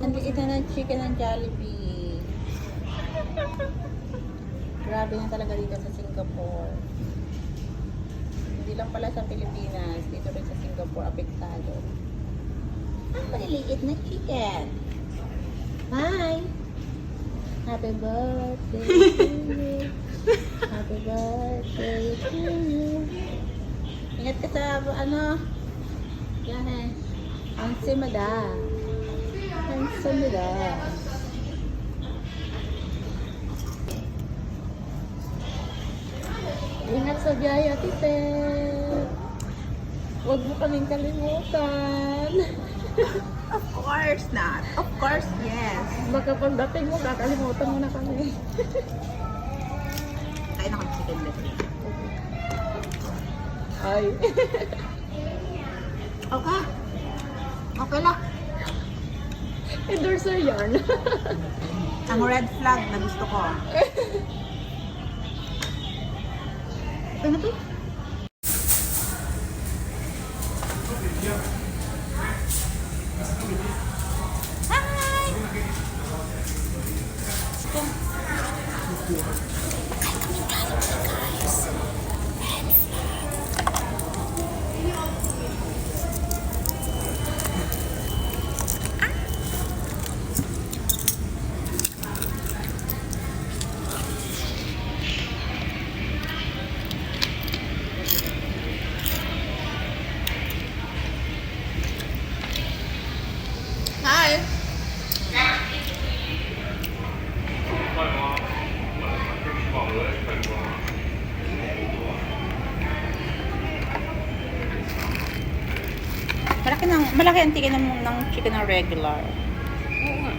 Ang liit na ng chicken ng Jollibee. Grabe na talaga dito sa Singapore. Hindi lang pala sa Pilipinas, dito rin sa Singapore, apektado. Ang maliliit na chicken. Hi! Happy birthday to you. Happy birthday to you. Ingat ka sa ano. Yan eh. Ang simada. Ang simada. Ingat sa biyahe, Tite. Huwag mo kaming kalimutan. Of course not. Of course, yes. Baka pagdating mo, kakalimutan mo na kami. Kain ako ng chicken leg. Ay. Okay. Okay lang. Endorser yarn. Ang red flag na gusto ko. Ano to? Hi. Malaki ang tikin ng chicken ng regular. Oo nga.